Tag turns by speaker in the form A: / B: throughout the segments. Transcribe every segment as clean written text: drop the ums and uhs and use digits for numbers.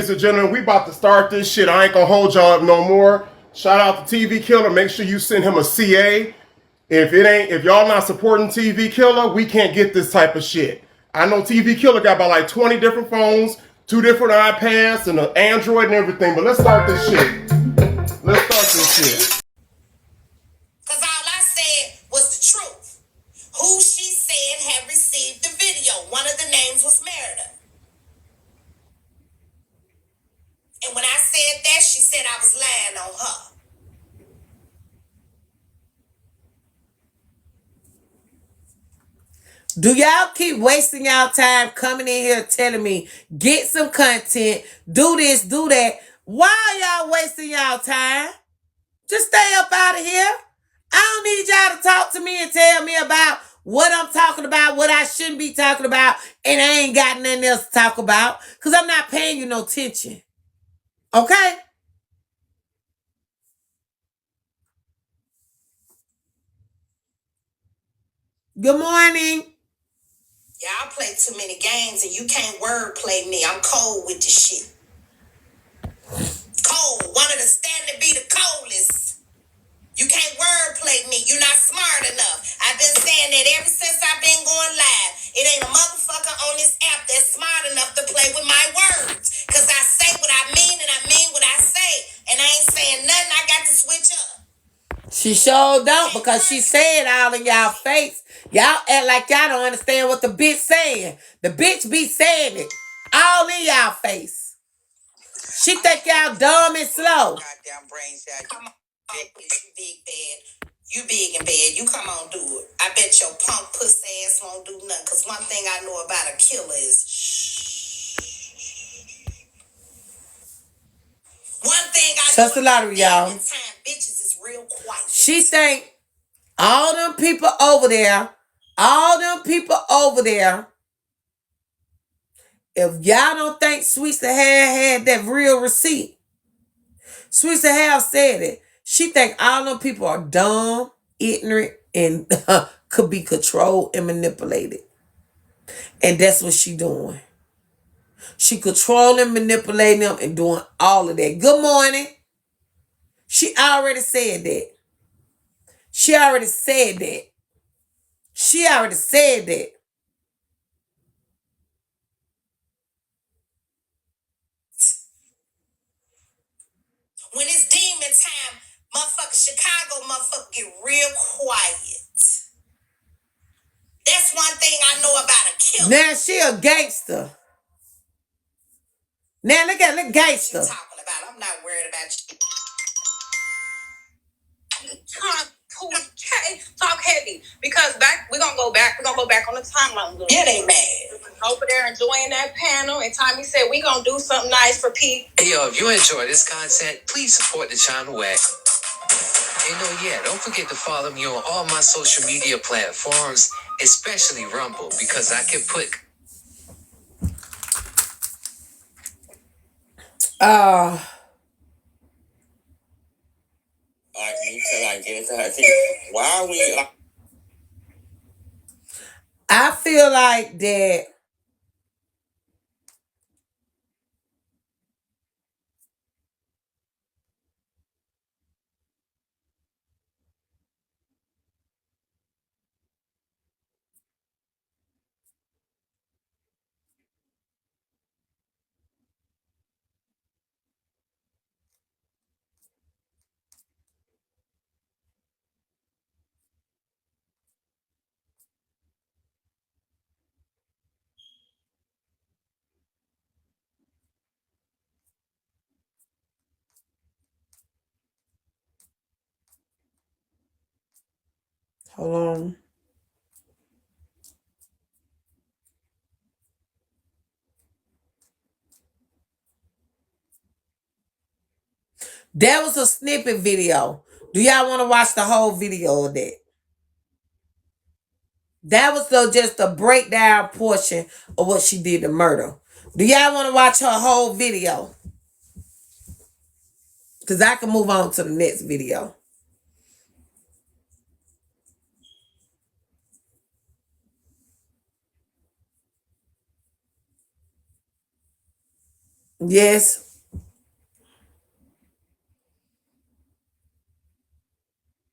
A: Ladies and gentlemen, we about to start this shit. I ain't gonna hold y'all up no more. Shout out to TV Killer. Make sure you send him a CA. If y'all not supporting TV Killer, we can't get this type of shit. I know TV Killer got about like 20 different phones, 2 different iPads, and an Android and everything. But let's start this shit. Let's start this shit.
B: Because all I said was the truth. Who she said had received the video. One of the names was Meredith. And when I said that, she said I was lying on her.
C: Do y'all keep wasting y'all time coming in here telling me, get some content, do this, do that? Why are y'all wasting y'all time? Just stay up out of here. I don't need y'all to talk to me and tell me about what I'm talking about, what I shouldn't be talking about, and I ain't got nothing else to talk about because I'm not paying you no attention. Okay? Good morning.
B: Y'all play too many games and you can't word play me. I'm cold with this shit. Cold. One of the stand to be the coldest. You can't word play me. You're not smart enough. I've been saying that ever since I've been going live. It ain't a motherfucker on this app that's smart enough to play with my words. Because I say what I mean and I mean what I say. And I ain't saying nothing. I got to switch up.
C: She sure don't because she said all in y'all face. Y'all act like y'all don't understand what the bitch saying. The bitch be saying it all in y'all face. She think y'all dumb and slow.
B: Goddamn brains out. Come on, you big bad. You big and bad. You come on, do it. I bet your punk pussy ass won't do nothing. Because one thing I know about a killer is one thing I
C: Trust the lottery, y'all.
B: Time bitches is real quiet.
C: She think all them people over there, if y'all don't think Sweets had that real receipt, Sweets have said it. She think all them people are dumb, ignorant, and could be controlled and manipulated. And that's what she doing. She controlling, manipulating them, and doing all of that. Good morning. She already said that. She already said that.
B: When it's demon time, motherfucker, Chicago motherfucker get real quiet. That's one thing I know about a killer.
C: Now she a gangster. Now look gangster.
B: What you talking about? I'm not worried about you.
D: Talk heavy because we're gonna go back on the timeline a little
B: Yeah,
D: bit.
B: they mad.
D: Over there enjoying that panel, and Tommy said we gonna do something nice for people.
E: Hey yo, if you enjoy this content, please support the channel at. Don't forget to follow me on all my social media platforms, especially Rumble, because I can put
B: Why are we?
C: I feel like that hold on. That was a snippet video. Do y'all want to watch the whole video of that? That was just a breakdown portion of what she did to murder. Do y'all want to watch her whole video? Because I can move on to the next video. Yes.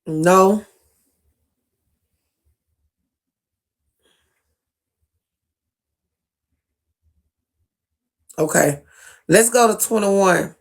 C: No. Okay. Let's go to 21.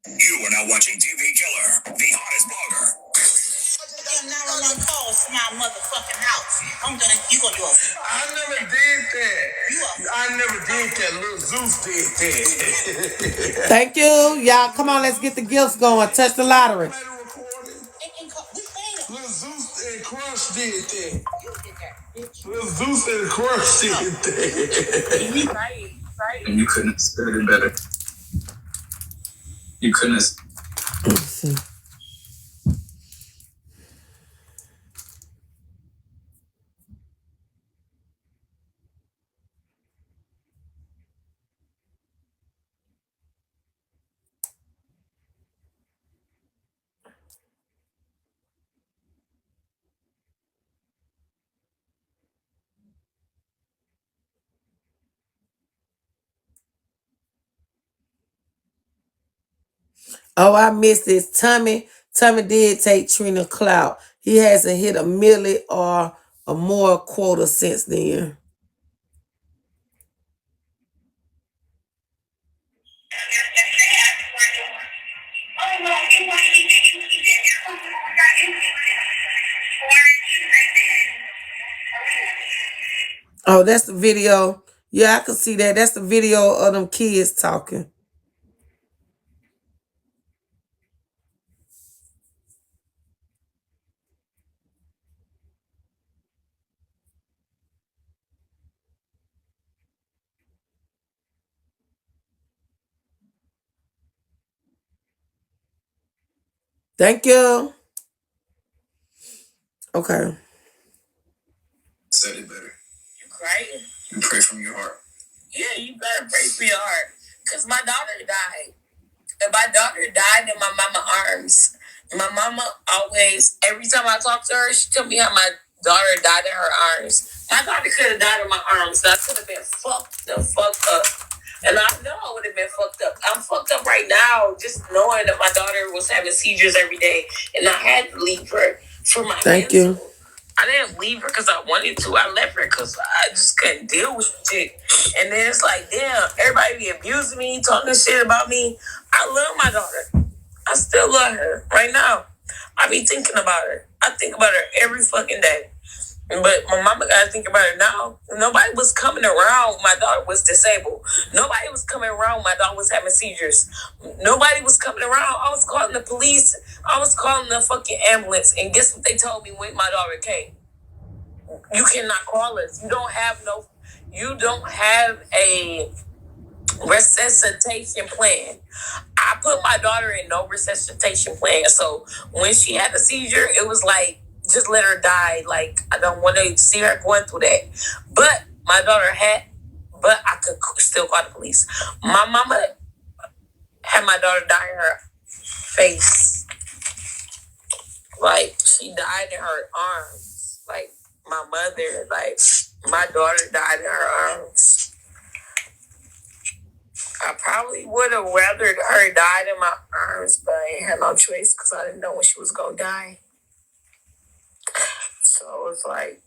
B: You are now watching TV Killer, the hottest blogger. Give 911 calls to my motherfucking house. You gonna do it?
F: I never did that. I never did that. Lil Zeus did that.
C: Thank you. Y'all, come on, let's get the gifts going. Touch the lottery.
F: Lil Zeus and Crush did that. Lil Zeus and Crush did that.
E: Right. And you couldn't have said it better. You couldn't have.
C: Let's see. Oh, I missed this. Tommy did take Trina Clout. He hasn't hit a milli or a more quota since then. Oh, that's the video. Yeah, I can see that. That's the video of them kids talking. Thank you. Okay.
E: Said it better. You crying? You pray from your heart. Yeah, you better pray from your heart. Because my daughter died. And my daughter died in my mama's arms. My mama always, every time I talk to her, she tell me how my daughter died in her arms. My daughter could have died in my arms. I could have been fucked the fuck up. And I know I would have been fucked up. I'm fucked up right now just knowing that my daughter was having seizures every day. And I had to leave her for my
C: Thank
E: mental.
C: you.
E: I didn't leave her because I wanted to. I left her because I just couldn't deal with it. And then it's like, damn, everybody be abusing me, talking shit about me. I love my daughter. I still love her right now. I be thinking about her. I think about her every fucking day. But my mama gotta think about her now. Nobody was coming around when my daughter was disabled. Nobody was coming around when my daughter was having seizures. Nobody was coming around. I was calling the police. I was calling the fucking ambulance. And guess what they told me when my daughter came? You cannot call us. You don't have a resuscitation plan. I put my daughter in no resuscitation plan. So when she had a seizure, it was like, just let her die. Like, I don't want to see her going through that. But my daughter but I could still call the police. My mama had my daughter die in her face. Like, she died in her arms. Like, my mother, like, my daughter died in her arms. I probably would have rather her died in my arms, but I ain't had no choice because I didn't know when she was going to die. So it was like,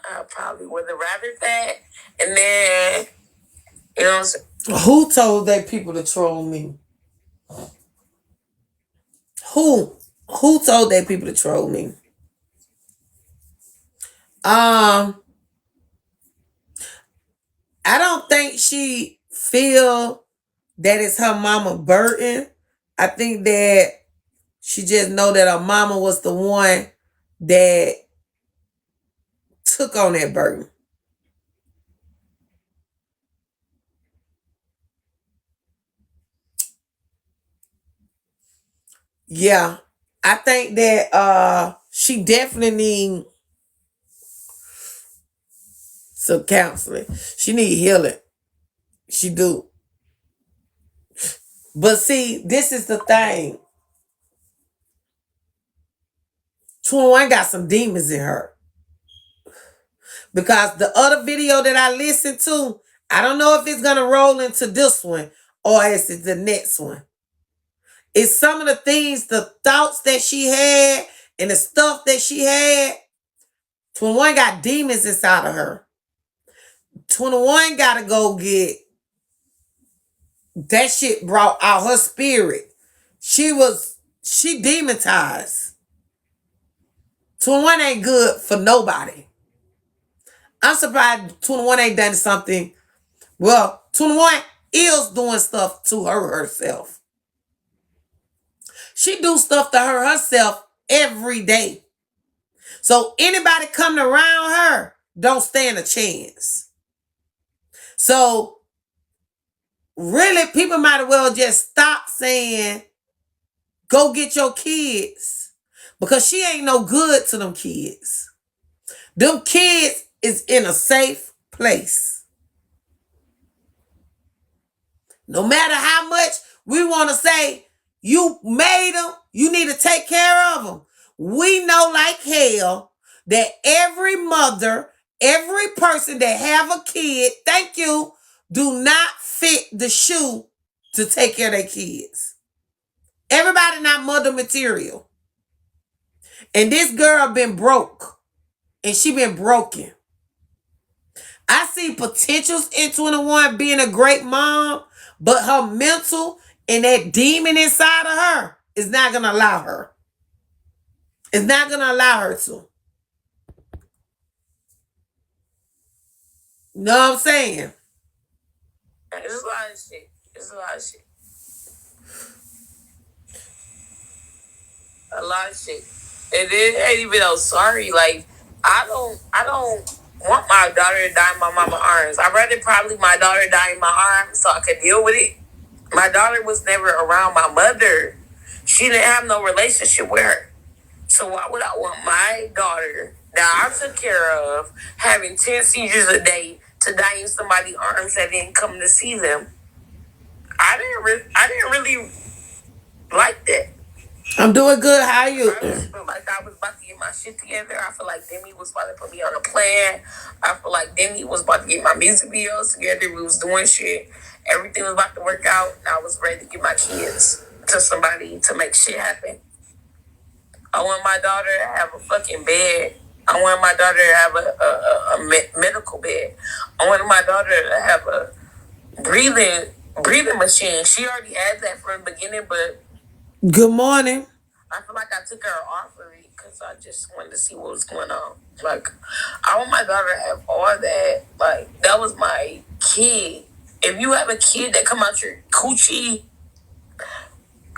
E: I probably would have rather that. And then, you know what I'm saying?
C: Who told they people to troll me? Who told they people to troll me? I don't think she feel that it's her mama burden. I think that she just know that her mama was the one that took on that burden. Yeah. I think that she definitely need some counseling. She need healing. She do. But see, this is the thing. 21 got some demons in her. Because the other video that I listened to, I don't know if it's going to roll into this one or is it the next one. It's some of the things, the thoughts that she had and the stuff that she had. 21 got demons inside of her. 21 got to go get that shit brought out her spirit. She demonized. 21 ain't good for nobody. I'm surprised 21 ain't done something. Well, 21 is doing stuff to her herself. She do stuff to her herself every day. So anybody coming around her don't stand a chance. So really, people might as well just stop saying, go get your kids. Because she ain't no good to them kids. Them kids is in a safe place. No matter how much we want to say, you made them, you need to take care of them. We know like hell that every mother, every person that have a kid, thank you, do not fit the shoe to take care of their kids. Everybody not mother material. And this girl been broke. And she been broken. I see potentials in 21 being a great mom, but her mental and that demon inside of her is not going to allow her. It's not going to allow her to. You know what I'm saying?
E: It's a lot of shit. It's a lot of shit. A lot of shit. And it ain't even no sorry. Like, I don't want my daughter to die in my mama's arms. I'd rather probably my daughter die in my arms so I could deal with it. My daughter was never around my mother. She didn't have no relationship with her. So why would I want my daughter that I took care of having 10 seizures a day to die in somebody's arms that didn't come to see them? I didn't really like that.
C: I'm doing good. How are you?
E: I just felt like I was about to get my shit together. I feel like Demi was about to put me on a plan. I feel like Demi was about to get my music videos together. We was doing shit. Everything was about to work out. And I was ready to get my kids to somebody to make shit happen. I want my daughter to have a fucking bed. I want my daughter to have a medical bed. I want my daughter to have a breathing machine. She already had that from the beginning, but
C: Good morning.
E: I feel like I took her off of it because I just wanted to see what was going on. Like, I want my daughter to have all that. Like, that was my kid. If you have a kid that come out your coochie,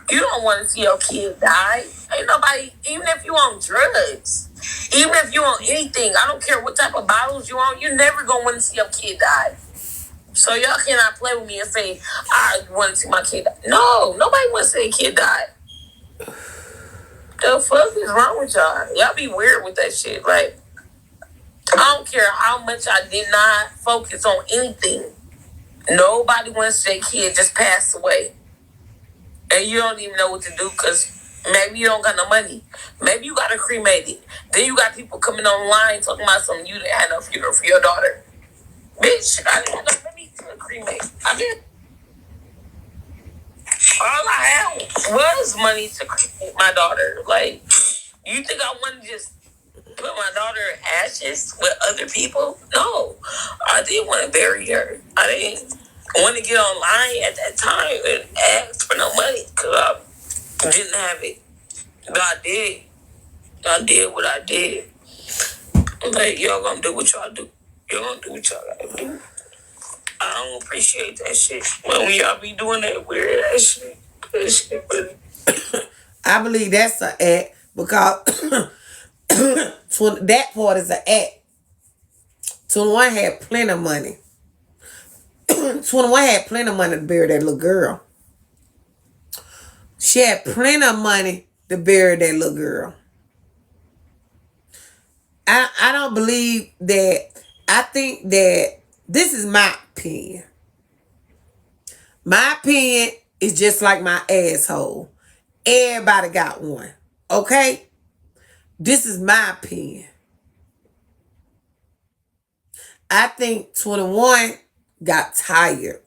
E: you don't want to see your kid die. Ain't nobody, even if you on drugs, even if you on anything, I don't care what type of bottles you on, you're never going to want to see your kid die. So y'all cannot play with me and say, I want to see my kid die. No, nobody wants to see a kid die. The fuck is wrong with y'all? Y'all be weird with that shit. Like, I don't care how much I did not focus on anything. Nobody wants to see a kid just pass away. And you don't even know what to do because maybe you don't got no money. Maybe you got to cremate it. Then you got people coming online talking about something you didn't have no funeral for your daughter. Bitch, I didn't have no money to cremate. I didn't. All I had was money to cremate my daughter. Like, you think I want to just put my daughter in ashes with other people? No. I didn't want to bury her. I didn't want to get online at that time and ask for no money because I didn't have it. But I did. I did what I did. Like, y'all gonna do what y'all do. Y'all gonna do what y'all gotta do. I don't appreciate that shit. But when y'all be doing that weird ass shit, that shit really...
C: I believe that's an act because that part is an act. 21 had plenty of money. 21 had plenty of money to bury that little girl. She had plenty of money to bury that little girl. I don't believe that. I think that this is my opinion. My opinion is just like my asshole. Everybody got one. Okay? This is my opinion. I think 21 got tired.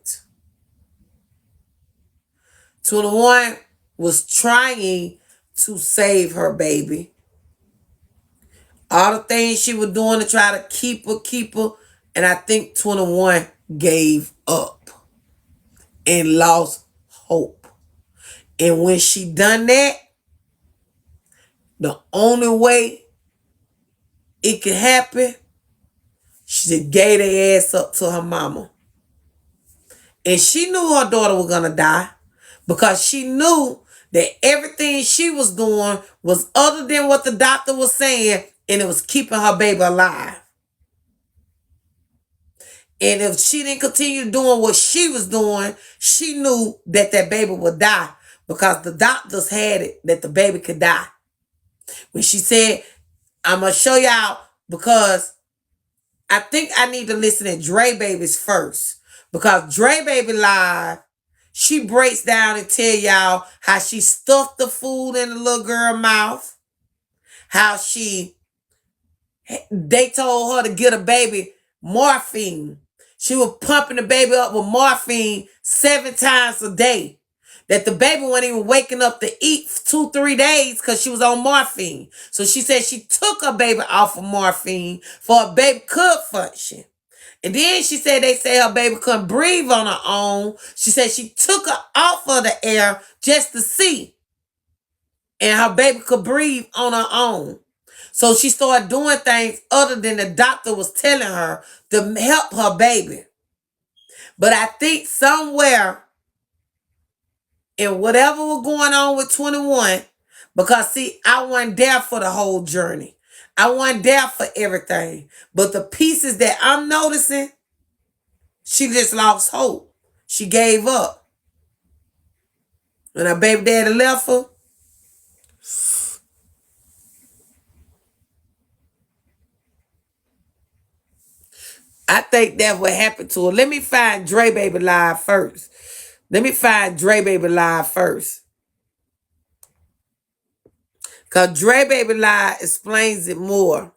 C: 21 was trying to save her baby. All the things she was doing to try to keep her. And I think 21 gave up and lost hope. And when she done that, the only way it could happen, she just gave her ass up to her mama. And she knew her daughter was gonna die because she knew that everything she was doing was other than what the doctor was saying, and it was keeping her baby alive. And if she didn't continue doing what she was doing, she knew that that baby would die because the doctors had it that the baby could die. When she said, I'm going to show y'all because I think I need to listen to Dre Baby's first. Because Dre Baby Live, she breaks down and tell y'all how she stuffed the food in the little girl's mouth. How they told her to get a baby morphine. She was pumping the baby up with morphine 7 times a day. That the baby wasn't even waking up to eat for 2-3 days because she was on morphine. So she said she took her baby off of morphine for a baby could function. And then she said they say her baby couldn't breathe on her own. She said she took her off of the air just to see. And her baby could breathe on her own. So she started doing things other than the doctor was telling her to help her baby. But I think somewhere in whatever was going on with 21, because see, I wasn't there for the whole journey. I wasn't there for everything. But the pieces that I'm noticing, she just lost hope. She gave up. When her baby daddy left her, I think that's what happened to her. Let me find Dre Baby Live first. Because Dre Baby Live explains it more.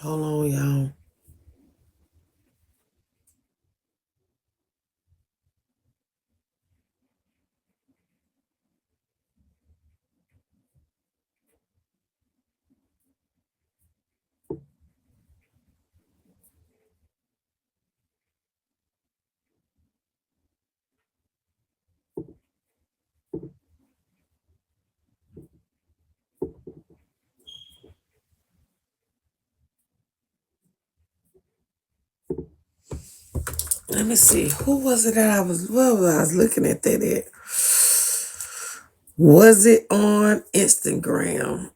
C: Hold on, y'all. Let me see. Who was it that I was looking at that at? Was it on Instagram?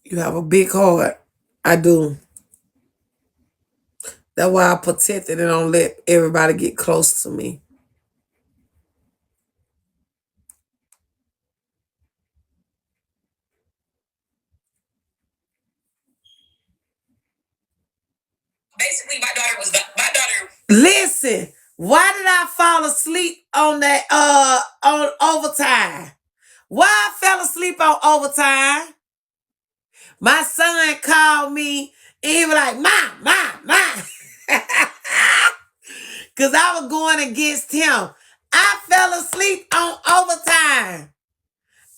C: You have a big heart. I do. That's why I protect it and don't let everybody get close to me.
B: Basically, my daughter.
C: Listen, why did I fall asleep on that on overtime? Why I fell asleep on overtime? My son called me and he was like, Mom. Because I was going against him. I fell asleep on overtime.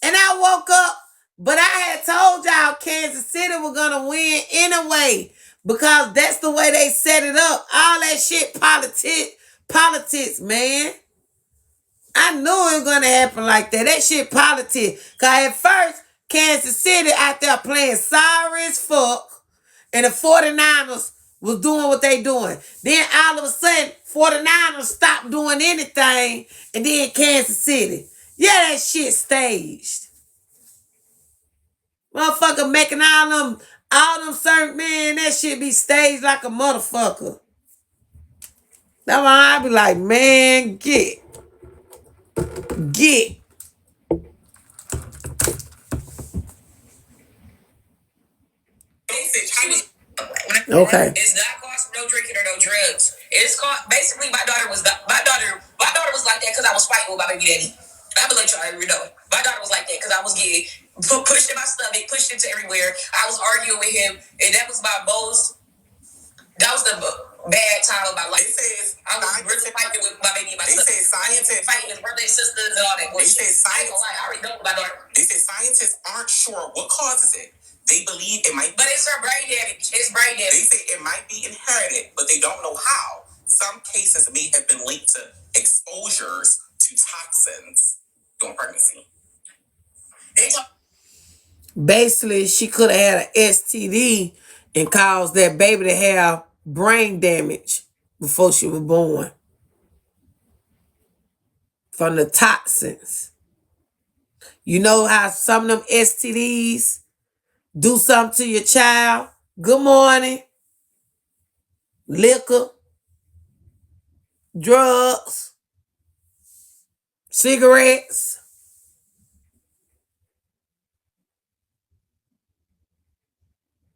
C: And I woke up, but I had told y'all Kansas City was going to win anyway. Because that's the way they set it up. All that shit politics, man. I knew it was going to happen like that. That shit politics. Because at first, Kansas City out there playing sorry as fuck. And the 49ers was doing what they doing. Then all of a sudden, 49ers stopped doing anything. And then Kansas City. Yeah, that shit staged. Motherfucker making all them certain, man, that shit be staged like a motherfucker. That's why I be like, man, get. Okay.
B: It's not cost no drinking or no drugs. It's called basically my daughter was like that because I was fighting with my baby daddy. I'm gonna let y'all ever know. My daughter was like that because I was getting pushed in my stomach, pushed into everywhere. I was arguing with him, and that was the bad time of my life. I was really fighting with my baby and my sister. They say scientists fighting his brother and sisters and all that. They say scientists. I already know my daughter. They say scientists aren't sure what causes it. They believe it might be. But it's her brain damage. It's brain damage. They say it might be inherited, but they don't know how. Some cases may have been linked to exposures to toxins during pregnancy.
C: Basically, she could have had an STD and caused that baby to have brain damage before she was born. From the toxins. You know how some of them STDs do something to your child? Good morning. Liquor. Drugs. Cigarettes.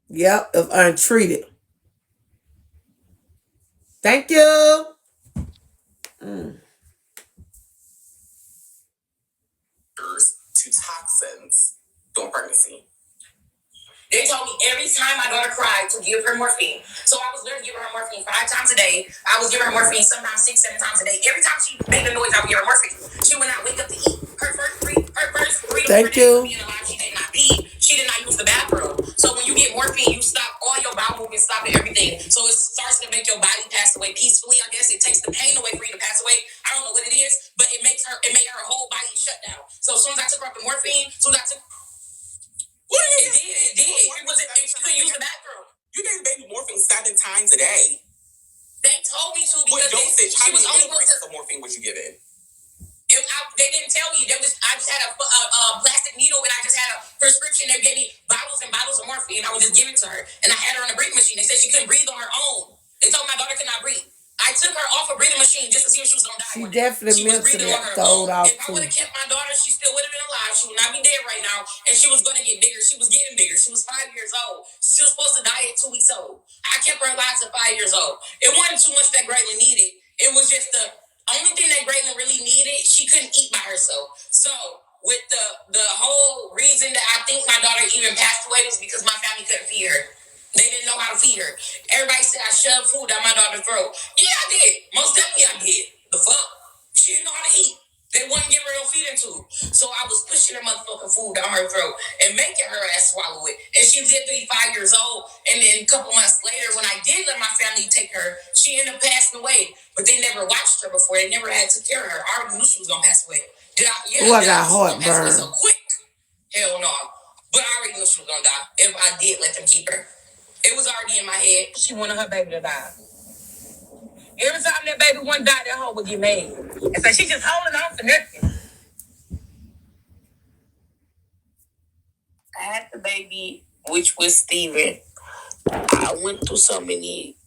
C: Yep, if untreated. Thank you.
B: To toxins during pregnancy. They told me every time my daughter cried to give her morphine. So I was literally giving her morphine 5 times a day. I was giving her morphine sometimes 6, 7 times a day. Every time she made a noise, I would give her morphine. She would not wake up to eat. Her first three to 4 days of being alive, she did not pee. She did not use the bathroom. So when you get morphine, you stop all your bowel movements, stop everything. So it starts to make your body pass away peacefully. I guess it takes the pain away for you to pass away. I don't know what it is, but it made her whole body shut down. So as soon as I took her up the morphine, It did. She couldn't use the bathroom. You gave baby morphine 7 times a day. They told me to because she was only supposed to. What morphine was you given? They didn't tell me. I just had a plastic needle and I just had a prescription. They gave me bottles and bottles of morphine. I would just give it to her, and I had her on a breathing machine. They said she couldn't breathe on her own. They told my daughter could not breathe. I took her off a breathing machine just to see if she was gonna die.
C: She definitely mentally throwed off
B: too. If I would have kept my daughter, she still would have been alive. She would not be dead right now, and she was gonna get bigger. She was getting bigger. She was 5 years old. She was supposed to die at 2 weeks old. I kept her alive to 5 years old. It wasn't too much that Graylin needed. It was just the only thing that Graylin really needed. She couldn't eat by herself. So with the whole reason that I think my daughter even passed away was because my family couldn't feed her. They didn't know how to feed her. Everybody said I shoved food down my daughter's throat. Yeah, I did. Most definitely I did. The fuck? She didn't know how to eat. They wouldn't give her no feeding tube. So I was pushing her motherfucking food down her throat and making her ass swallow it. And she was literally 5 years old. And then a couple months later, when I did let my family take her, she ended up passing away. But they never watched her before. They never had took care of her. I already knew she was going to pass away.
C: I got heartburn.
B: So quick. Hell no. But I already knew she was gonna die if I did let them keep her. It was already in my head. She wanted her baby to die. Every time that baby one died, that hoe would get mad. And so she just holding on for nothing.
E: I had the baby, which was Steven. I went through so many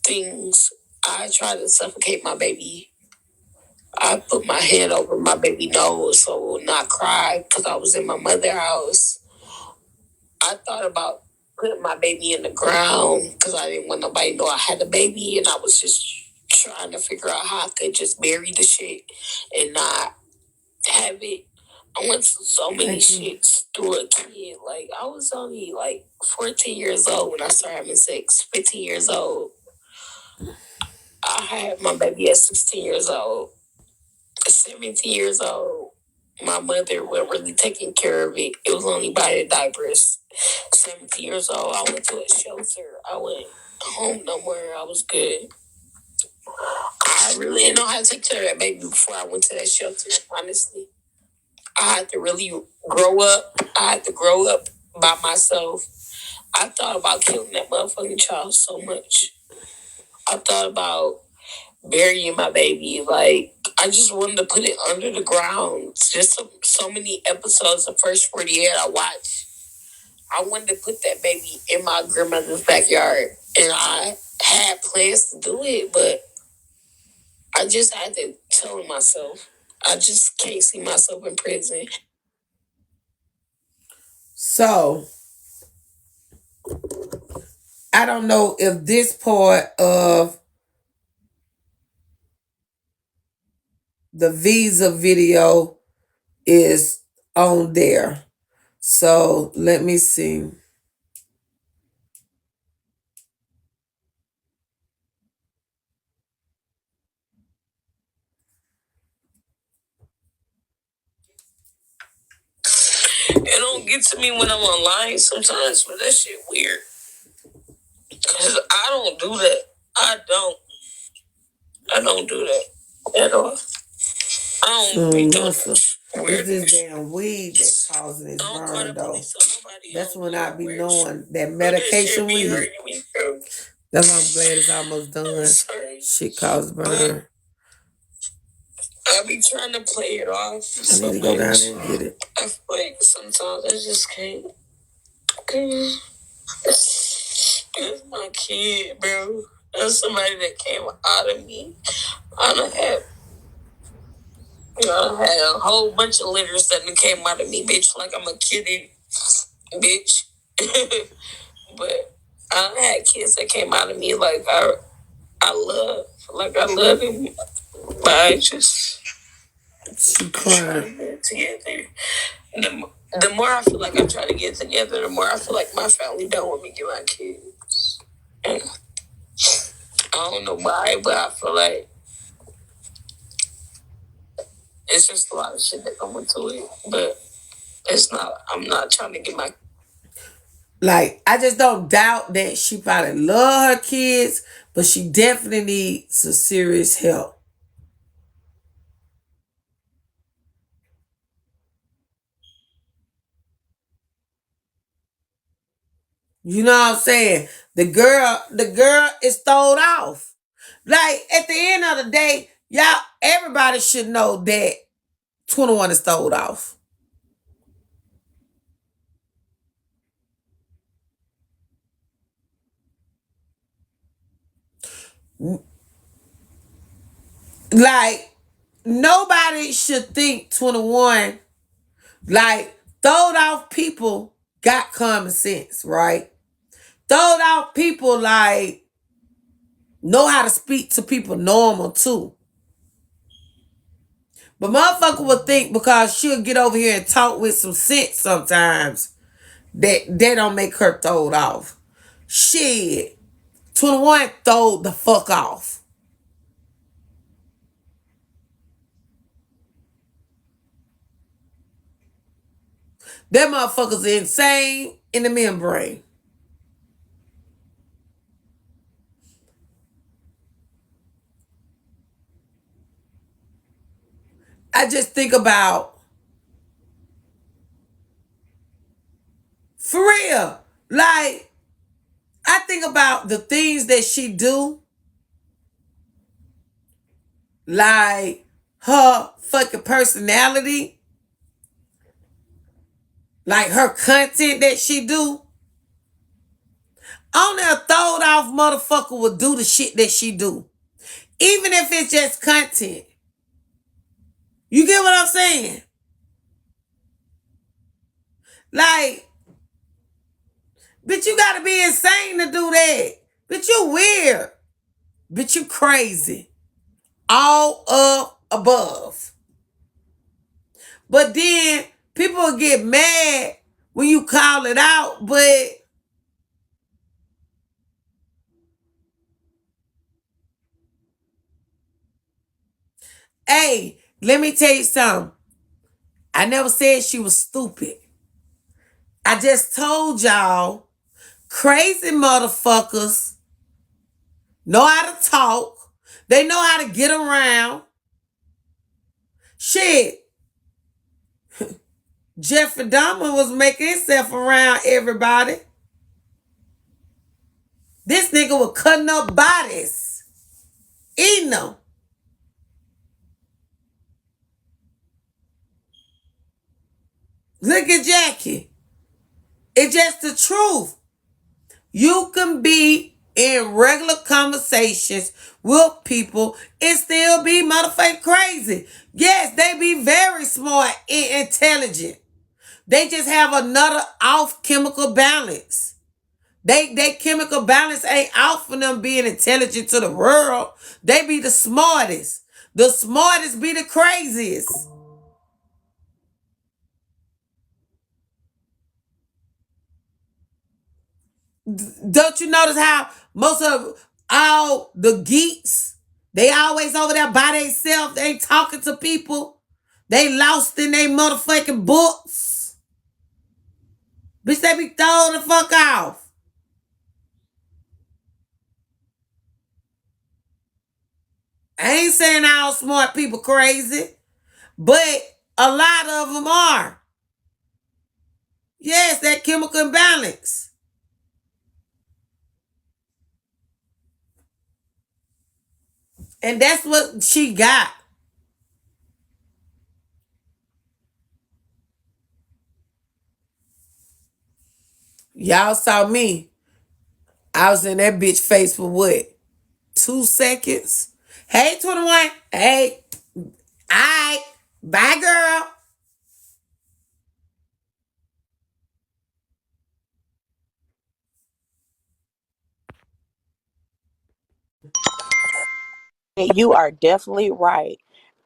E: things. I tried to suffocate my baby. I put my hand over my baby nose so it would not cry because I was in my mother's house. I thought about putting my baby in the ground because I didn't want nobody to know I had a baby, and I was just trying to figure out how I could just bury the shit and not have it. I went through so many shits through a kid. Like, I was only like 14 years old when I started having sex, 15 years old. I had my baby at 16 years old, 17 years old. My mother wasn't really taking care of it. It was only buying diapers. 17 years old, I went to a shelter. I went home no more. I was good. I really didn't know how to take care of that baby before I went to that shelter, honestly. I had to really grow up. I had to grow up by myself. I thought about killing that motherfucking child so much. I thought about burying my baby. Like, I just wanted to put it under the ground. Just so many episodes of First 48 I watched. I wanted to put that baby in my grandmother's backyard. And I had plans to do it, but I just had to tell myself, I just can't see myself in prison.
C: So I don't know if this part of the visa video is on there. So let me see.
E: It don't get to me when I'm online sometimes, but that shit weird. Cause I don't do that. I don't do that at all. I don't be doing that.
C: It's this damn weed that's causing this burn though. That's when I be knowing that medication weed. That's why I'm glad it's almost done. Shit causes burn.
E: I be trying to play it off.
C: I need to go down there and get it.
E: I feel like sometimes I just can't. That's my kid, bro. That's somebody that came out of me. I done had a whole bunch of litters that done came out of me, bitch, like I'm a kitty, bitch. But I done had kids that came out of me like I love him. But I just trying to get together. The more I feel like I'm trying to get together, the more I feel like my family don't want me to get my kids. And I don't know why, but I feel like it's just a lot of shit that come into it. But I'm not trying to get my.
C: Like, I just don't doubt that she probably love her kids, but she definitely needs some serious help. You know what I'm saying? The girl is thrown off. Like, at the end of the day, y'all, everybody should know that 21 is thrown off. Like, nobody should think 21, like, throwed off people got common sense, right? Throwed off people, like, know how to speak to people normal too. But motherfucker would think because she'll get over here and talk with some sense sometimes that don't make her throwed off. Shit. 21 throwed the fuck off. That motherfucker's insane in the membrane. I just think about For real. Like, I think about the things that she do, like her fucking personality, like her content that she do. Only a throwed off motherfucker will do the shit that she do. Even if it's just content. You get what I'm saying? Like, bitch, you gotta be insane to do that. Bitch, you weird. Bitch, you crazy. All up above. But then people get mad when you call it out, but hey, let me tell you something. I never said she was stupid. I just told y'all crazy motherfuckers know how to talk. They know how to get around. Shit. Jeffrey Dahmer was making himself around everybody. This nigga was cutting up bodies. Eating them. Look at Jackie. It's just the truth. You can be in regular conversations with people and still be motherfucking crazy. Yes, they be very smart and intelligent. They just have another off chemical balance. They chemical balance ain't out for them being intelligent to the world. They be the smartest. The smartest be the craziest. Don't you notice how most of all the geeks, they always over there by themselves. They ain't talking to people. They lost in their motherfucking books. Bitch, they be throwing the fuck off. I ain't saying all smart people crazy, but a lot of them are. Yes, that chemical imbalance. And that's what she got. Y'all saw me. I was in that bitch face for what? 2 seconds? Hey, 21. Hey. Alright. Bye, girl.
G: You are definitely right.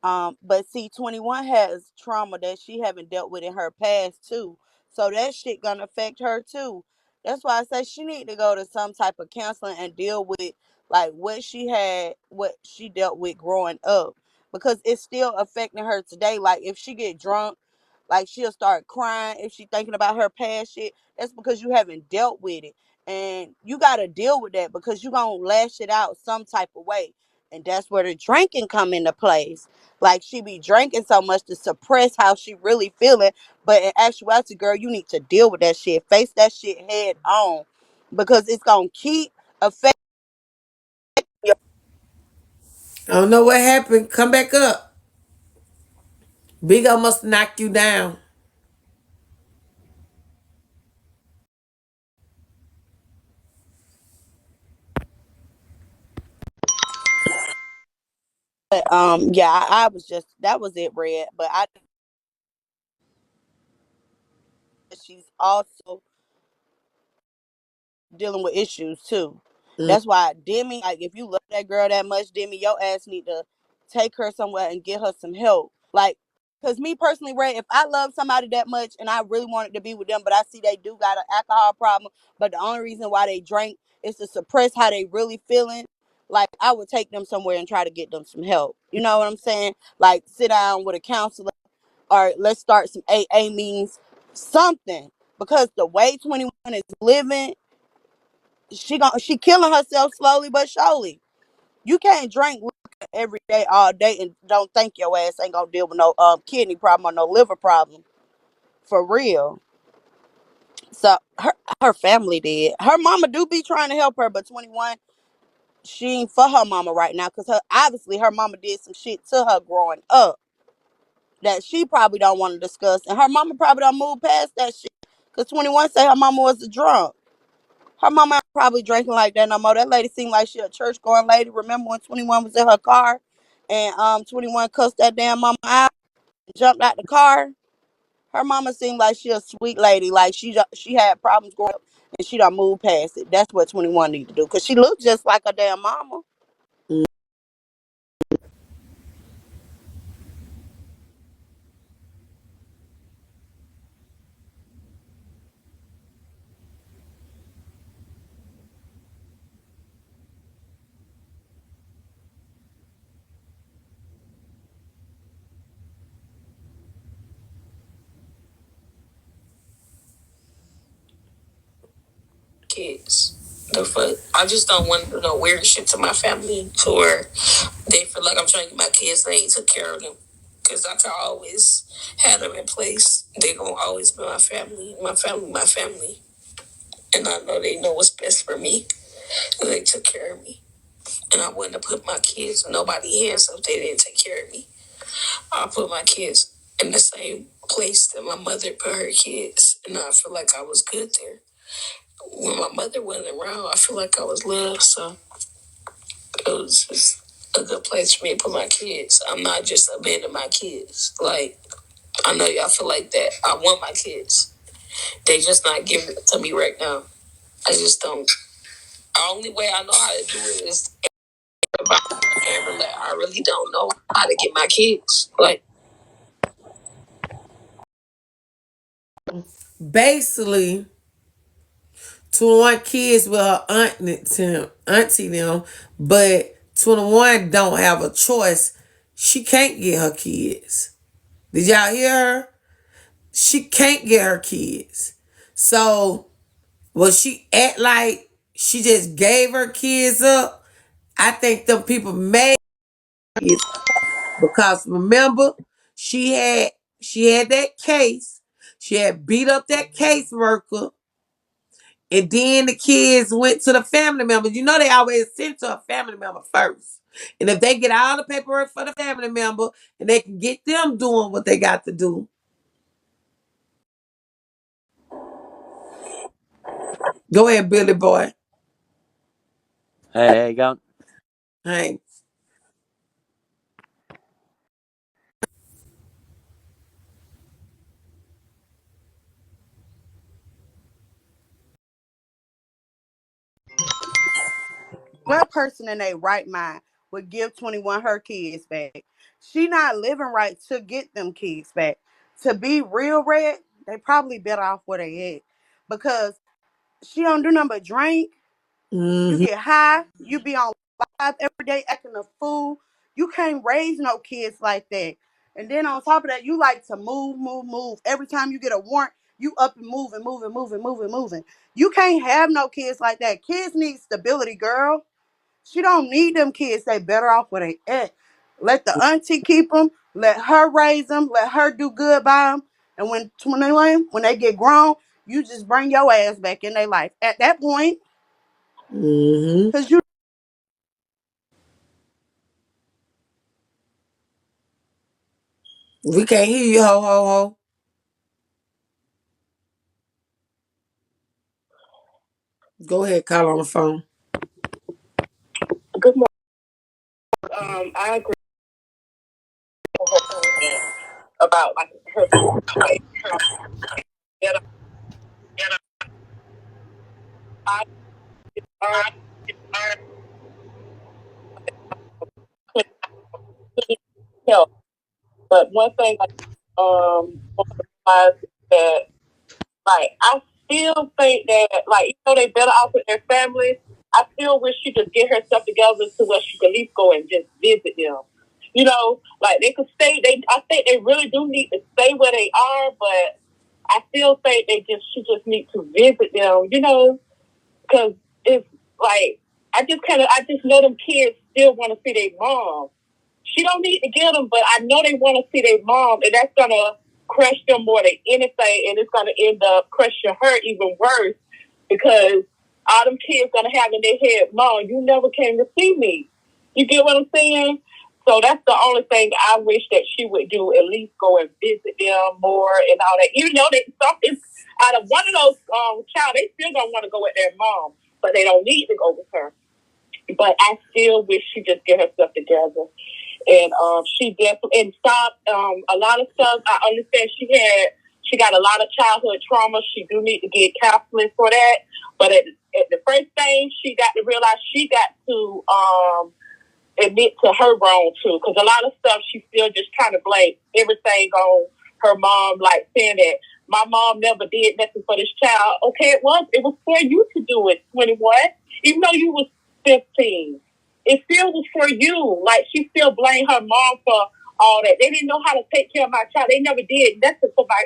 G: But see, 21 has trauma that she haven't dealt with in her past too. So that shit gonna affect her too. That's why I say she need to go to some type of counseling and deal with like what she had, what she dealt with growing up. Because it's still affecting her today. Like if she get drunk, like she'll start crying if she thinking about her past shit. That's because you haven't dealt with it. And you gotta deal with that because you gonna lash it out some type of way, and that's where the drinking come into place. Like she be drinking so much to suppress how she really feeling. But in actuality, girl, you need to deal with that shit. Face that shit head on. Because it's gonna keep affecting your.
C: I don't know what happened. Come back up. Big O must knock you down.
G: Yeah, I was just that was it, Red. But I she's also dealing with issues too.
C: Mm.
G: That's why Demi, like if you love that girl that much, Demi, your ass need to take her somewhere and get her some help. Like, cause me personally, Ray, if I love somebody that much and I really wanted to be with them, but I see they do got an alcohol problem, but the only reason why they drink is to suppress how they really feeling. Like I would take them somewhere and try to get them some help. You know what I'm saying? Like sit down with a counselor or let's start some AA meetings, something. Because the way 21 is living, she killing herself slowly but surely. You can't drink every day all day and don't think your ass ain't gonna deal with no kidney problem or no liver problem. For real. So her family did. Her mama do be trying to help her, but 21, she ain't for her mama right now because obviously her mama did some shit to her growing up that she probably don't want to discuss, and her mama probably don't move past that shit. Cause 21 say her mama was a drunk. Her mama ain't probably drinking like that no more. That lady seemed like she a church going lady. Remember when 21 was in her car and 21 cussed that damn mama out, jumped out the car? Her mama seemed like she a sweet lady, like she had problems growing up and she don't move past it. That's what 21 need to do, cause she looked just like her damn mama.
E: Kids. The fuck? I just don't want to do no weird shit to my family to where they feel like I'm trying to get my kids and they ain't took care of them. Because I can always have them in place. They gonna always be my family. My family, my family. And I know they know what's best for me. And they took care of me. And I wouldn't have put my kids in nobody's hands if they didn't take care of me. I put my kids in the same place that my mother put her kids. And I feel like I was good there. When my mother wasn't around, I feel like I was loved. So it was just a good place for me to put my kids. I'm not just abandoning my kids. Like, I know y'all feel like that. I want my kids. They just not giving it to me right now. I just don't. The only way I know how to do it is I really don't know how to get my kids. Like,
C: Basically, 21 kids with her auntie them, but 21 don't have a choice. She can't get her kids. Did y'all hear her? She can't get her kids. So, will she act like she just gave her kids up? I think them people made it because remember, she had that case. She had beat up that caseworker. And then the kids went to the family members. You know they always send to a family member first. And if they get all the paperwork for the family member and they can get them doing what they got to do. Go ahead, Billy boy.
H: Hey, go.
C: Hey.
G: What person in their right mind would give 21 her kids back? She not living right to get them kids back. To be real, Red, they probably better off where they at. Because she don't do nothing but drink. You
C: Mm-hmm.
G: get high. You be on live every day acting a fool. You can't raise no kids like that. And then on top of that, you like to move, move, move. Every time you get a warrant, you up and moving, moving, moving, moving, moving. You can't have no kids like that. Kids need stability, girl. She don't need them kids. They better off where they at. Let the auntie keep them. Let her raise them. Let her do good by them. And when they get grown, you just bring your ass back in their life. At that point,
C: Mm-hmm.
G: because you
C: We can't hear you, ho, ho, ho. Go ahead, call on the phone.
E: good morning. I agree about like her situation. That I couldn't help. But one thing want to realize is that like I still think that like they better off with their family. I still wish she could get herself together to where she could at least go and just visit them. Like they could stay. I think they really do need to stay where they are, but I still think she just need to visit them. Because it's like I just know them kids still want to see their mom. She don't need to get them, but I know they want to see their mom, and that's gonna
D: crush them more than anything, and it's gonna end up crushing her even worse because all them kids gonna have in their head, Mom, you never came to see me. You get what I'm saying? So that's the only thing I wish that she would do, at least go and visit them more and all that. Even though they something out of one of those child, they still don't want to go with their mom, but they don't need to go with her. But I still wish she just get herself together. And she definitely and stop a lot of stuff. I understand she got a lot of childhood trauma. She do need to get counseling for that. But at the first thing, she got to realize she got to admit to her wrong too, because a lot of stuff she still just trying to blame everything on her mom, like saying that my mom never did nothing for this child. Okay, it was for you to do it, 21, even though you was 15. It still was for you. Like, she still blamed her mom for all that. They didn't know how to take care of my child. They never did nothing for my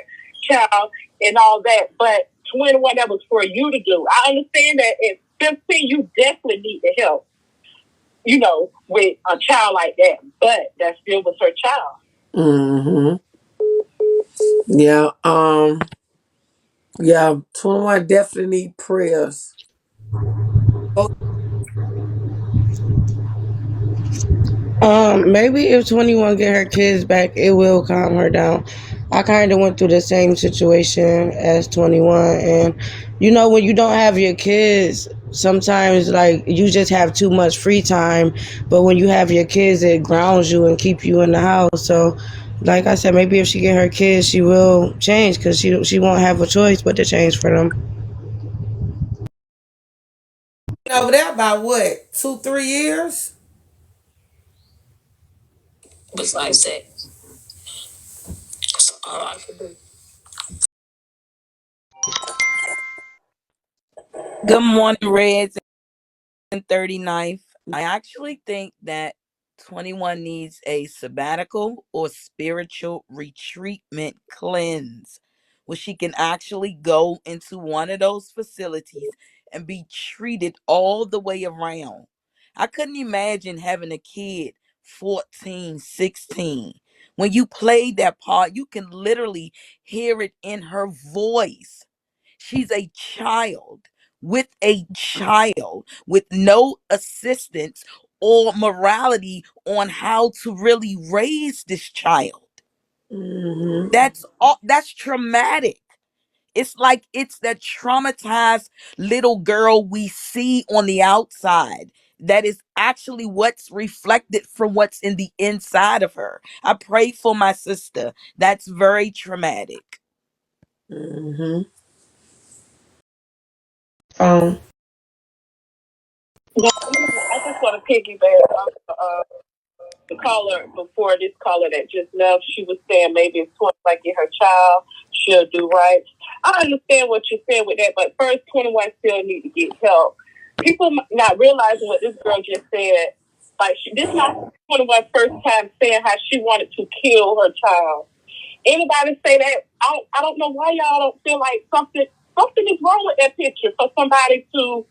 D: child and all that. But 21, that was for you to do. I understand that at 15, you definitely need the help, with a child like that. But that still was her child.
C: Mm-hmm. Yeah. Yeah. 21 definitely need prayers.
H: Maybe if 21 get her kids back, it will calm her down. I kind of went through the same situation as 21, and when you don't have your kids, sometimes like you just have too much free time. But when you have your kids, it grounds you and keep you in the house. So, like I said, maybe if she get her kids, she will change because she won't have a choice but to change for them.
C: Over there about what, 2, 3 years?
E: Besides that, that's all I can do.
I: Good morning, Reds and 39th. I actually think that 21 needs a sabbatical or spiritual retreatment cleanse where she can actually go into one of those facilities and be treated all the way around. I couldn't imagine having a kid 14, 16. When you play that part, you can literally hear it in her voice. She's a child with no assistance or morality on how to really raise this child.
C: Mm-hmm.
I: That's traumatic. It's like it's that traumatized little girl we see on the outside that is actually what's reflected from what's in the inside of her. I pray for my sister. That's very traumatic.
C: Mm-hmm. Um,
D: I just want to piggyback on the caller before this caller that just left. She was saying maybe if 21 get her child, she'll do right. I understand what you're saying with that, but first, 21 still need to get help. People not realizing what this girl just said. Like, this is not 21 first time saying how she wanted to kill her child. Anybody say that? I don't know why y'all don't feel like something is wrong with that picture for somebody to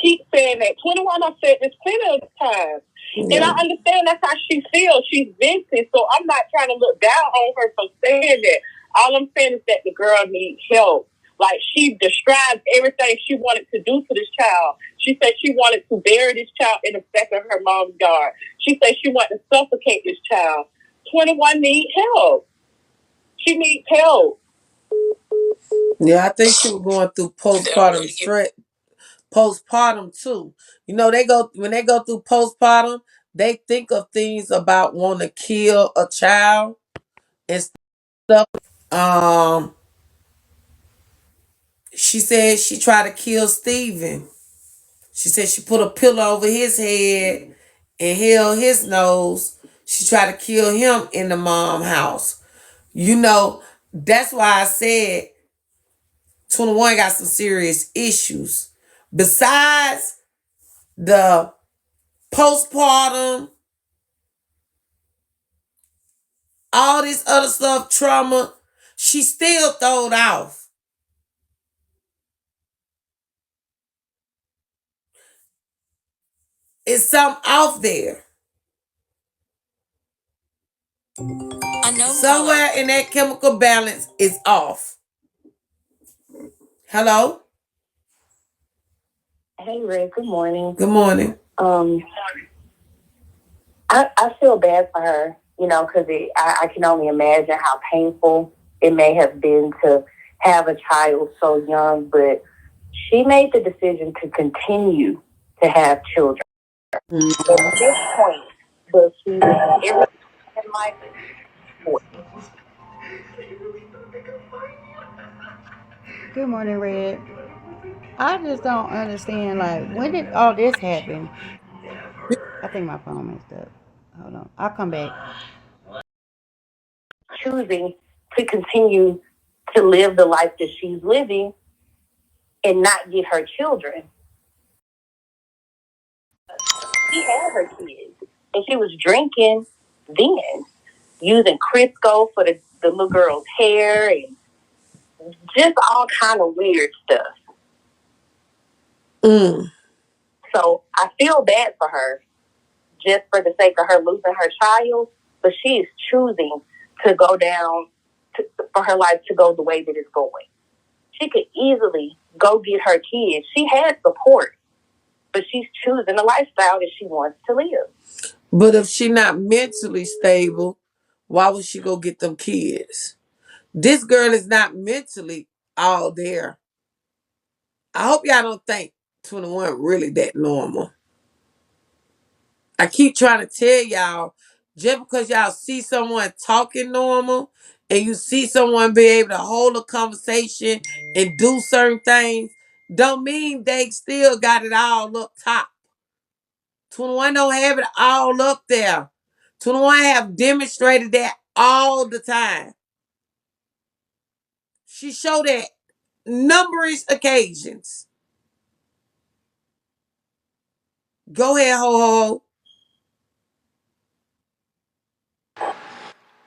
D: keep saying that. 21, I've said this plenty of times. Yeah. And I understand that's how she feels. She's venting, so I'm not trying to look down on her for saying that. All I'm saying is that the girl needs help. Like, she described everything she wanted to do to this child. She said she wanted to bury this child in the back of her mom's yard. She said she wanted to suffocate this child. 21 needs help. She needs help.
C: yeah, I think she was going through postpartum too. When they go through postpartum, they think of things about wanting to kill a child and stuff. Um, she said she tried to kill Steven. She said she put a pillow over his head and held his nose. She tried to kill him in the mom house. That's why I said 21 got some serious issues. Besides the postpartum, all this other stuff, trauma, she still throwed off. It's something off there. Somewhere in that chemical balance is off. Hello?
J: Hey, Red. Good morning.
C: Good morning.
J: I feel bad for her, because I can only imagine how painful it may have been to have a child so young, but she made the decision to continue to have children.
C: Mm-hmm.
J: At this point, but she was everything in life.
K: Good morning, Red. I just don't understand. Like, when did all this happen? I think my phone messed up. Hold on. I'll come back.
J: Choosing to continue to live the life that she's living and not get her children. She had her kids, and she was drinking then, using Crisco for the little girl's hair and just all kind of weird stuff. So I feel bad for her just for the sake of her losing her child, but she is choosing to go down for her life to go the way that it's going. She could easily go get her kids. She has support, but she's choosing a lifestyle that she wants to live.
C: But if she not mentally stable, why would she go get them kids? This girl is not mentally all there. I hope y'all don't think 21 really that normal. I keep trying to tell y'all, just because y'all see someone talking normal and you see someone be able to hold a conversation and do certain things, don't mean they still got it all up top. 21 don't have it all up there. 21 have demonstrated that all the time. She showed that numerous occasions. Go ahead, ho.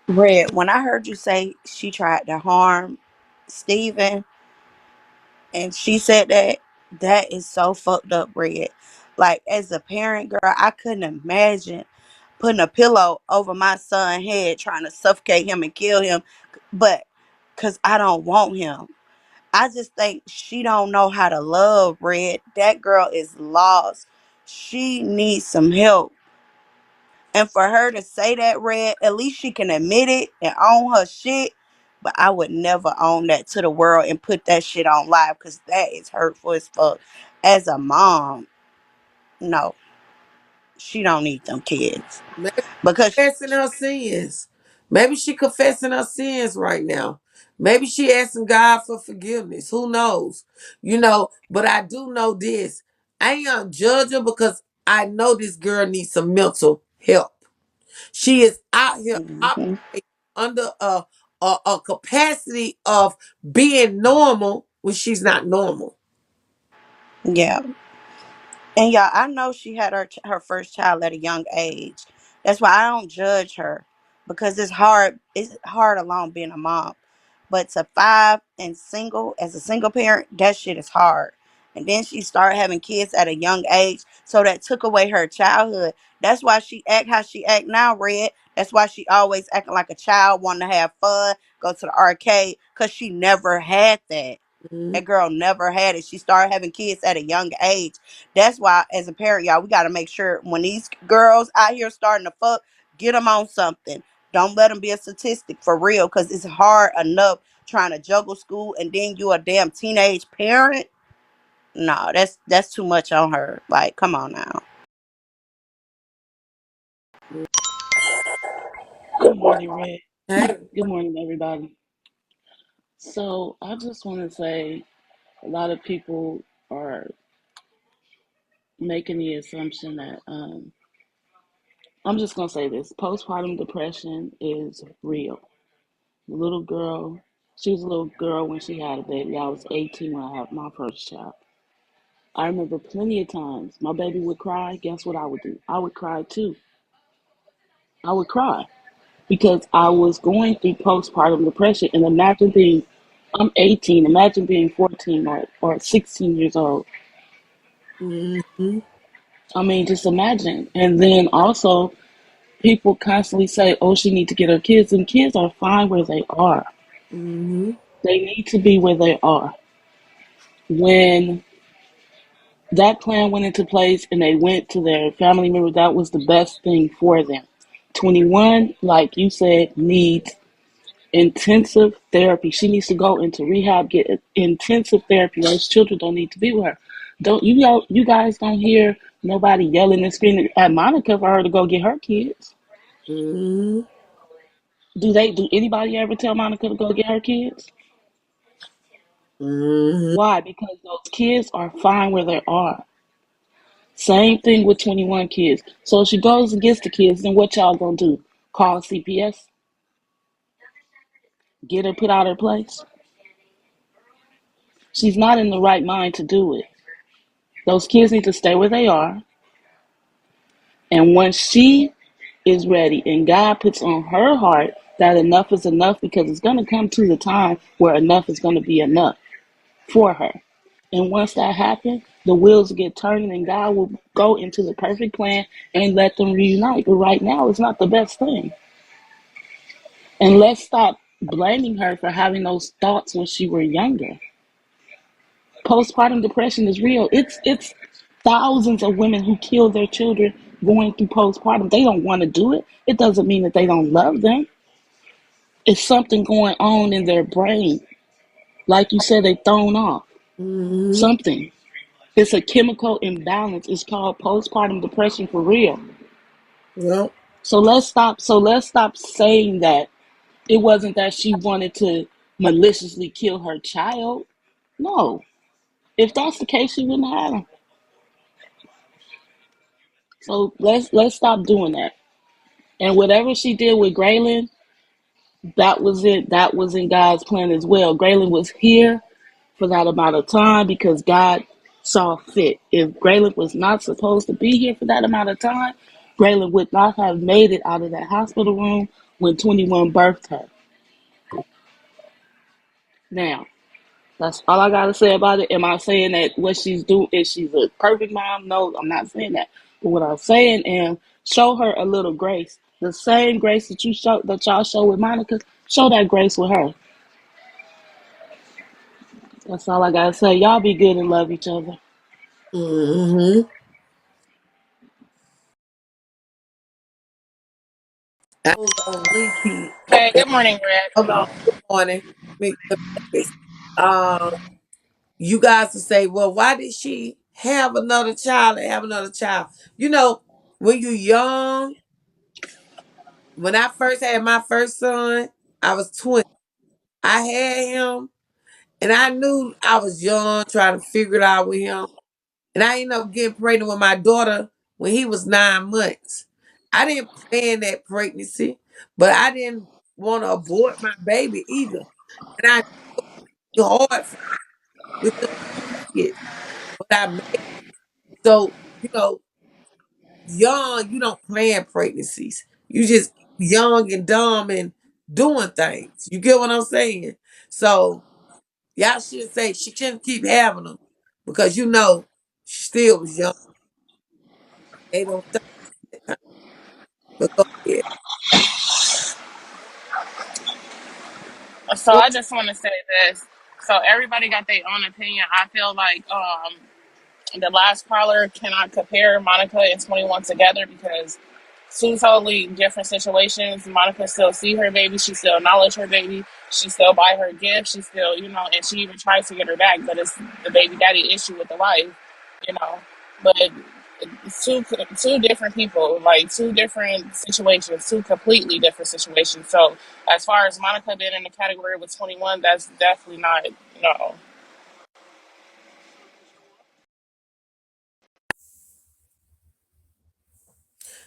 G: Red, when I heard you say she tried to harm Steven and she said that is so fucked up, Red. Like, as a parent, girl, I couldn't imagine putting a pillow over my son's head trying to suffocate him and kill him, but because I don't want him. I just think she don't know how to love, Red. That girl is lost. She needs some help. And for her to say that, Red, at least she can admit it and own her shit. But I would never own that to the world and put that shit on live because that is hurtful as fuck. As a mom, no, she don't need them kids.
C: Maybe
G: Because
C: confessing her sins. Maybe she confessing her sins right now. Maybe she asking God for forgiveness. Who knows? But I do know this. I ain't gonna judge her because I know this girl needs some mental help. She is out here
G: mhm,
C: operating under a capacity of being normal when she's not normal.
G: yeah. And y'all, I know she had her first child at a young age. That's why I don't judge her because it's hard. It's hard alone being a mom. But to five and single as a single parent, that shit is hard. And then she started having kids at a young age, so that took away her childhood. That's why she act how she act now, Red. That's why she always acting like a child, wanting to have fun, go to the arcade, cause she never had that.
C: Mhm.
G: That girl never had it. She started having kids at a young age. That's why, as a parent, y'all, we got to make sure when these girls out here starting to fuck, get them on something. Don't let them be a statistic for real, because it's hard enough trying to juggle school and then you a damn teenage parent. No, that's too much on her. Like, come on now.
L: Good morning, Red.
C: Hey,
L: Good morning, everybody. So I just want to say a lot of people are making the assumption that I'm just gonna say this: postpartum depression is real. The little girl, she was a little girl when she had a baby. I was 18 when I had my first child. I remember plenty of times my baby would cry. Guess what I would do? I would cry too. I would cry because I was going through postpartum depression. And imagine being, I'm 18, imagine being 14 or 16 years old.
C: mm-hmm.
L: I mean, just imagine. And then also, People constantly say, "Oh, she need to get her kids," and kids are fine where they are.
C: Mm-hmm.
L: They need to be where they are. When that plan went into place and they went to their family members, that was the best thing for them. 21, like you said, needs intensive therapy. She needs to go into rehab, get intensive therapy. Those children don't need to be with her. Don't you know? You guys don't hear nobody yelling and screaming at Monica for her to go get her kids.
C: Mm-hmm.
L: Do they? Do anybody ever tell Monica to go get her kids?
C: Mm-hmm.
L: Why? Because those kids are fine where they are. Same thing with 21 kids. So if she goes and gets the kids, then what y'all gonna do? Call CPS? Get her put out of her place? She's not in the right mind to do it. Those kids need to stay where they are. And once she is ready and God puts on her heart that enough is enough, because it's going to come to the time where enough is going to be enough for her. And once that happens, the wheels get turning and God will go into the perfect plan and let them reunite. But right now, it's not the best thing. And let's stop blaming her for having those thoughts when she were younger. Postpartum depression is real. It's thousands of women who kill their children going through postpartum. They don't want to do it. It doesn't mean that they don't love them. It's something going on in their brain. Like you said, they thrown off.
C: Mm-hmm.
L: Something. It's a chemical imbalance. It's called postpartum depression for real.
C: Yep.
L: So let's stop saying that it wasn't that she wanted to maliciously kill her child. No. If that's the case, she wouldn't have him. So let's stop doing that. And whatever she did with Graylin, that was it. That was in God's plan as well. Graylin was here for that amount of time because God saw fit. If Graylin was not supposed to be here for that amount of time, Graylin would not have made it out of that hospital room when 21 birthed her. Now, that's all I gotta say about it. Am I saying that what she's doing is she's a perfect mom? No, I'm not saying that. But what I'm saying is show her a little grace. The same grace that y'all show with Monica, show that grace with her. That's all I gotta say. Y'all be good and love each other.
C: Mm-hmm. I was on repeat.
M: Hey, good morning, Red.
C: Hold on. Good morning. Let me say this. Um, you guys will say, well, why did she have another child and have another child? You know, when you're young, when I first had my first son, I was 20. I had him and I knew I was young, trying to figure it out with him. And I ended up getting pregnant with my daughter when he was 9 months. I didn't plan that pregnancy, but I didn't want to abort my baby either. And I knew it was hard for with the kids. But I made so, young, you don't plan pregnancies. You just young and dumb and doing things. You get what I'm saying? So y'all should say she shouldn't keep having them because she still was young. They don't think that time. But go ahead.
M: So I just want to say this. So everybody got their own opinion. I feel like the last caller cannot compare Monica and 21 together because two totally different situations. Monica still see her baby. She still acknowledge her baby. She still buy her gifts. She still, and she even tries to get her back. But it's the baby daddy issue with the wife, you know. But it's two different people, like two different situations, two completely different situations. So as far as Monica being in the category with 21, that's definitely not no.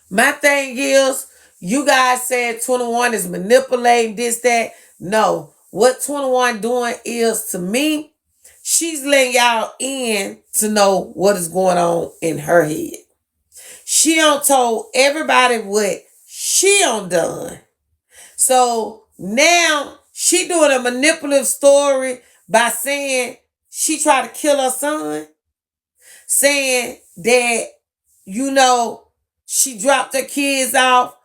C: My thing is, you guys said 21 is manipulating this, that. No. What 21 doing is, to me, she's letting y'all in to know what is going on in her head. She don't told everybody what she done done. So now she doing a manipulative story by saying she tried to kill her son, saying that, you know, she dropped her kids off.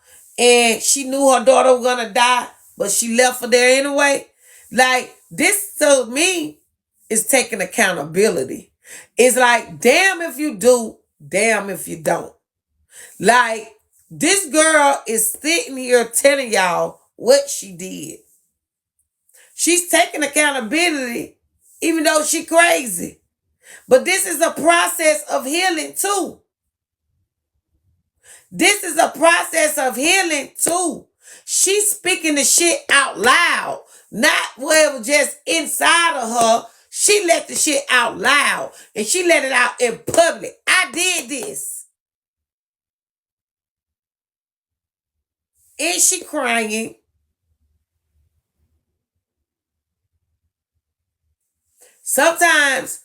C: and she knew her daughter was gonna die, but she left her there anyway. Like, this to me is taking accountability. It's like, damn if you do, damn if you don't. Like, this girl is sitting here telling y'all what she did. She's taking accountability, even though she crazy. But this is a process of healing too. This is a process of healing too. She's speaking the shit out loud, not where it was just inside of her. She let the shit out loud and she let it out in public. I did this. Is she crying? Sometimes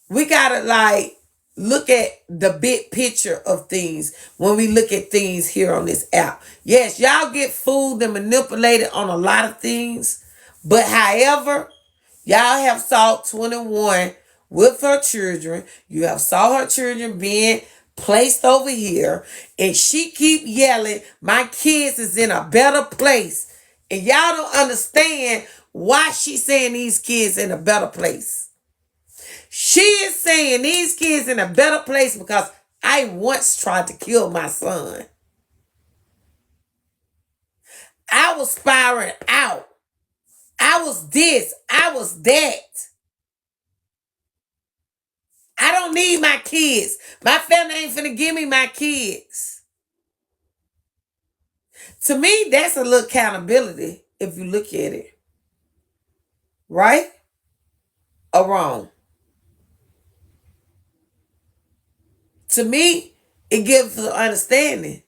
C: we gotta like look at the big picture of things when we look at things here on this app. Yes, y'all get fooled and manipulated on a lot of things, but however, y'all have saw 21 with her children. You have saw her children being placed over here, and she keep yelling, "My kids is in a better place," and y'all don't understand why she's saying these kids in a better place. She is saying these kids in a better place because I once tried to kill my son. I was spiraling out. I was this. I was that. I don't need my kids. My family ain't finna give me my kids. To me, that's a little accountability if you look at it. Right or wrong? To me, it gives an understanding.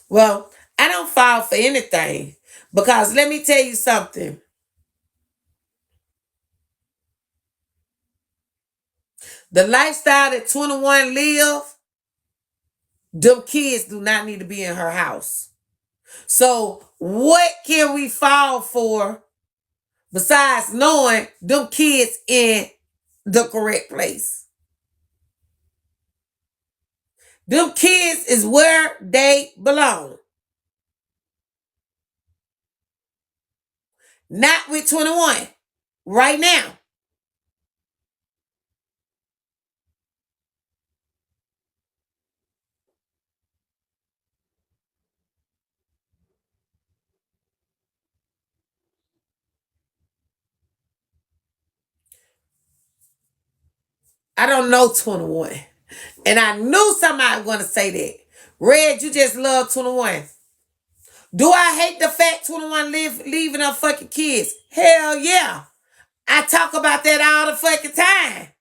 C: Well, I don't fall for anything because let me tell you something. The lifestyle that 21 live, them kids do not need to be in her house. So what can we fall for besides knowing them kids in the correct place? Them kids is where they belong. Not with 21 right now. I don't know 21. And I knew somebody was going to say that. Red, you just love 21. Do I hate the fact 21 leaving her fucking kids? Hell yeah. I talk about that all the fucking time.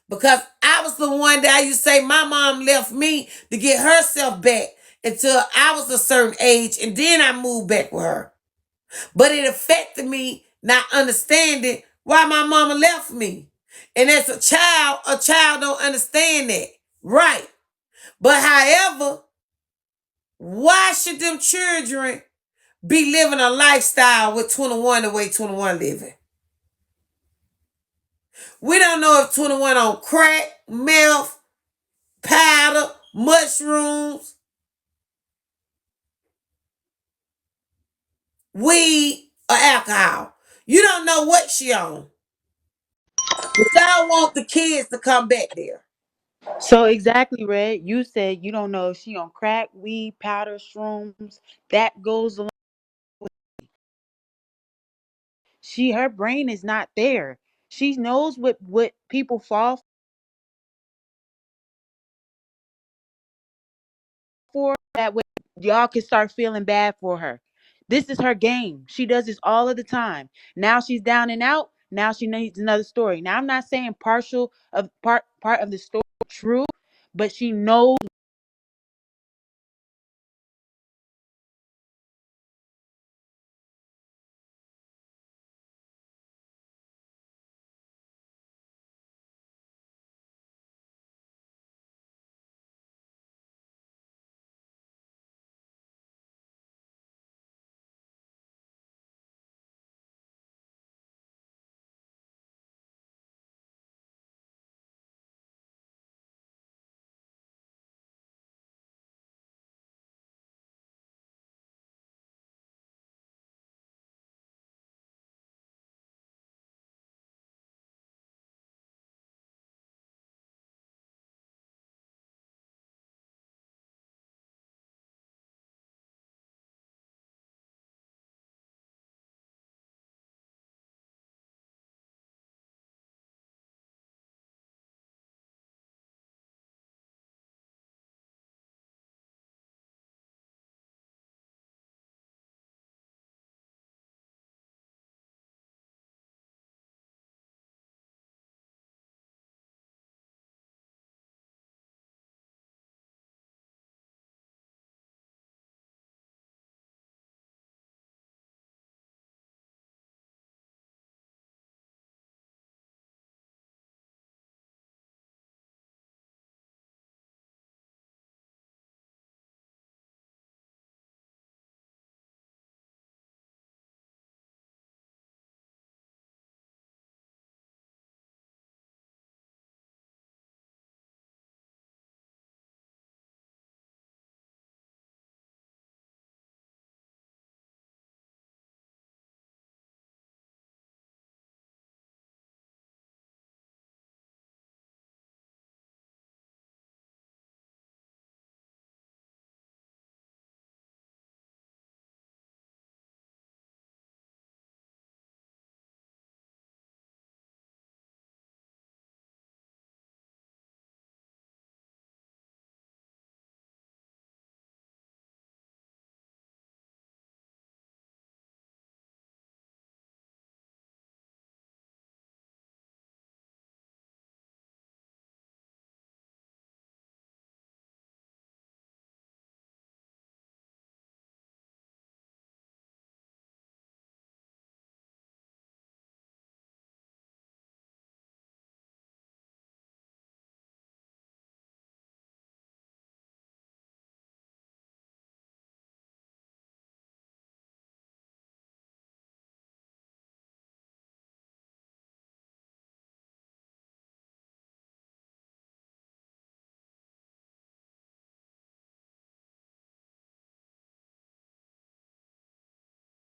C: Because I was the one that I used to say my mom left me to get herself back until I was a certain age, and then I moved back with her. But it affected me not understanding why my mama left me. And as a child don't understand that. Right. But however, why should them children be living a lifestyle with 21 the way 21 living? We don't know if 21 on crack, meth, powder, mushrooms, weed, or alcohol. You don't know what she on. But y'all want the kids to come back there.
N: So exactly, Red. You said you don't know if she on crack, weed, powder, shrooms. That goes along. Her brain is not there. She knows what people fall for. That way, y'all can start feeling bad for her. This is her game. She does this all of the time. Now she's down and out. Now she needs another story. Now I'm not saying part of the story is true, but she knows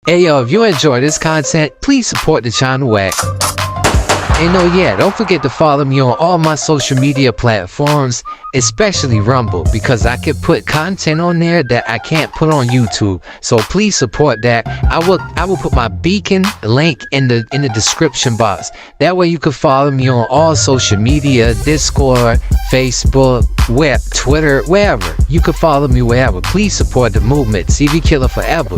O: Hey yo, if you enjoy this content, please support the channel at. And oh yeah, don't forget to follow me on all my social media platforms, especially Rumble, because I can put content on there that I can't put on YouTube. So please support that. I will put my beacon link in the description box. That way you can follow me on all social media, Discord, Facebook, Twitter, wherever. You can follow me wherever. Please support the movement. CV Killer forever.